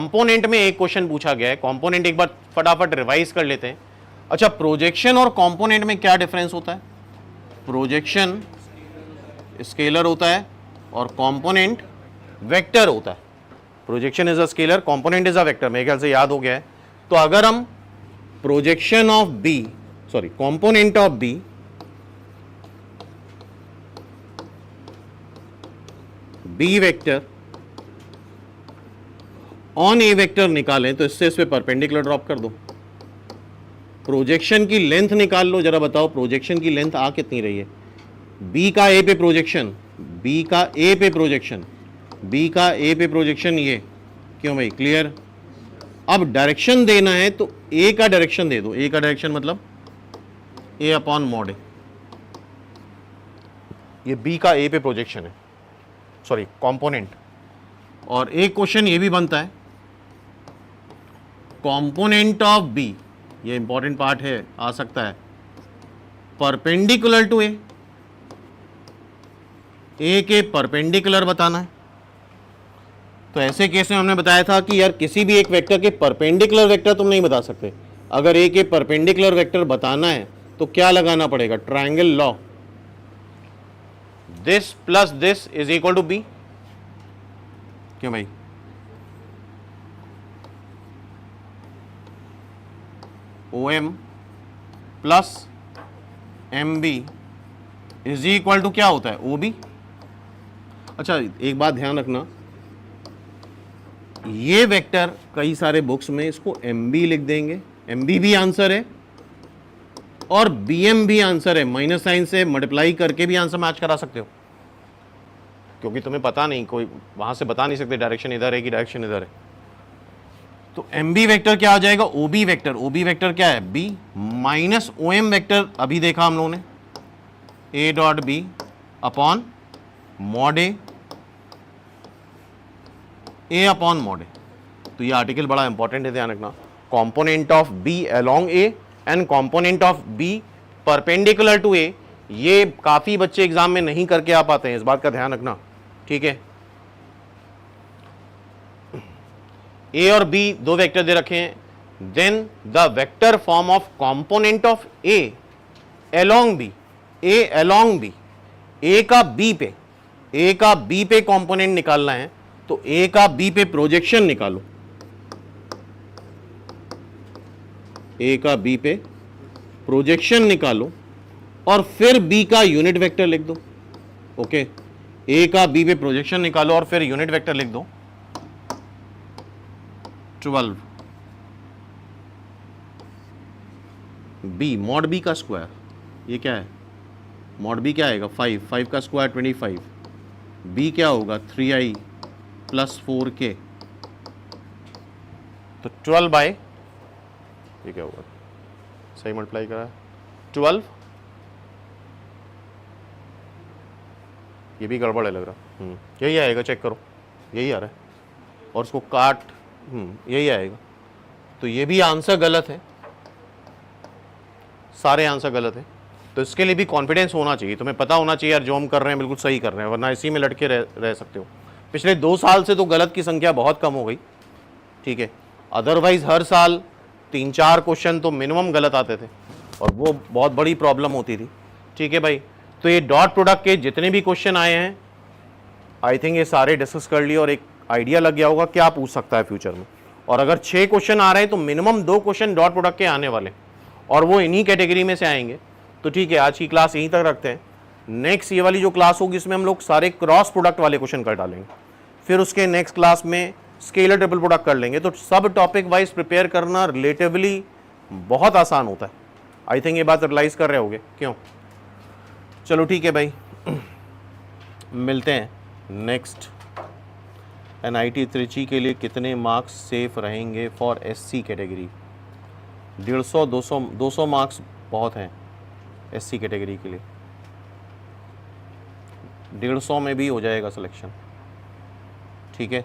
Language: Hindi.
कंपोनेंट में एक क्वेश्चन पूछा गया है, कंपोनेंट एक बार फटाफट रिवाइज कर लेते हैं। अच्छा, प्रोजेक्शन और कंपोनेंट में क्या डिफरेंस होता है? प्रोजेक्शन स्केलर होता है और कंपोनेंट वेक्टर होता है। Projection is a scalar, component is a vector, मेरे ख्याल से याद हो गया है। तो अगर हम projection of B, sorry component of B B vector on A vector निकालें तो इससे इस पे परपेंडिकुलर ड्रॉप कर दो। प्रोजेक्शन की लेंथ निकाल लो, जरा बताओ प्रोजेक्शन की लेंथ आ कितनी रही है? बी का ए पे प्रोजेक्शन, बी का ए पे प्रोजेक्शन, बी का ए पे प्रोजेक्शन, ये क्यों भाई? क्लियर? अब डायरेक्शन देना है तो ए का डायरेक्शन दे दो। ए का डायरेक्शन मतलब ए अपॉन मॉड ए। ये बी का ए पे प्रोजेक्शन है, सॉरी कंपोनेंट। और एक क्वेश्चन ये भी बनता है, कंपोनेंट ऑफ बी, ये इंपॉर्टेंट पार्ट है, आ सकता है परपेंडिकुलर टू ए के परपेंडिकुलर बताना है। तो ऐसे केस में हमने बताया था कि यार किसी भी एक वेक्टर के परपेंडिकुलर वेक्टर तुम नहीं बता सकते। अगर ए के परपेंडिकुलर वेक्टर बताना है तो क्या लगाना पड़ेगा? Triangle law, this plus this is equal to B. क्यों भाई? OM plus MB is equal to क्या होता है? OB। अच्छा, एक बात ध्यान रखना, ये वेक्टर कई सारे बुक्स में इसको MB लिख देंगे, MB भी आंसर है और BM भी आंसर है। माइनस साइन से मल्टीप्लाई करके भी आंसर मैच करा सकते हो, क्योंकि तुम्हें पता नहीं, कोई वहां से बता नहीं सकते डायरेक्शन इधर है कि डायरेक्शन इधर है। तो MB वेक्टर क्या आ जाएगा? OB vector. OB वेक्टर क्या है? B माइनस OM वेक्टर, अभी देखा हम लोगों ने, A dot B upon mod a upon mod a. तो ये आर्टिकल बड़ा इंपॉर्टेंट है, ध्यान रखना। Component of B along A and component of B perpendicular to A, ये काफी बच्चे एग्जाम में नहीं करके आ पाते हैं, इस बात का ध्यान रखना, ठीक है। ए और बी दो वेक्टर दे रखे हैं, then the vector form of component of A along B, A along B, A का बी पे, ए का बी पे कंपोनेंट निकालना है तो ए का बी पे प्रोजेक्शन निकालो, ए का बी पे प्रोजेक्शन निकालो और फिर बी का यूनिट वेक्टर लिख दो। ओके, ए का बी पे प्रोजेक्शन निकालो और फिर यूनिट वेक्टर लिख दो 12 बी मॉड बी का स्क्वायर, ये क्या है? मॉड बी क्या आएगा? 5 का स्क्वायर 25, बी क्या होगा? 3i प्लस 4k, तो 12 बाय, ये क्या होगा? सही मल्टीप्लाई करा है 12, ये भी गड़बड़ है लग रहा। यही आएगा, चेक करो, यही आ रहा है, और उसको काट, यही आएगा। तो ये भी आंसर गलत है, सारे आंसर गलत है। तो इसके लिए भी कॉन्फिडेंस होना चाहिए, तुम्हें पता होना चाहिए यार जो हम कर रहे हैं बिल्कुल सही कर रहे हैं, वरना इसी में लटके रह सकते हो। पिछले 2 साल से तो गलत की संख्या बहुत कम हो गई, ठीक है। अदरवाइज हर साल 3-4 क्वेश्चन तो मिनिमम गलत आते थे और वो बहुत बड़ी प्रॉब्लम होती थी, ठीक है भाई। तो ये डॉट प्रोडक्ट के जितने भी क्वेश्चन आए हैं, आई थिंक ये सारे डिस्कस कर लिए और एक आइडिया लग गया होगा क्या पूछ सकता है फ्यूचर में। और अगर 6 क्वेश्चन आ रहे हैं तो मिनिमम 2 क्वेश्चन डॉट प्रोडक्ट के आने वाले, और वो इन्हीं कैटेगरी में से आएंगे। तो ठीक है, आज की क्लास यहीं तक रखते हैं। नेक्स्ट ये वाली जो क्लास होगी इसमें हम लोग सारे क्रॉस प्रोडक्ट वाले क्वेश्चन कर डालेंगे, फिर उसके नेक्स्ट क्लास में स्केलर ट्रिपल प्रोडक्ट कर लेंगे। तो सब टॉपिक वाइज प्रिपेयर करना रिलेटिवली बहुत आसान होता है। आई थिंक ये बात रियलाइज कर रहे होगे, क्यों? चलो ठीक है भाई, मिलते हैं नेक्स्ट। NIT त्रिची के लिए कितने मार्क्स सेफ रहेंगे फॉर SC कैटेगरी? 150, 200 मार्क्स बहुत हैं SC कैटेगरी के लिए। 150 में भी हो जाएगा सिलेक्शन, ठीक है।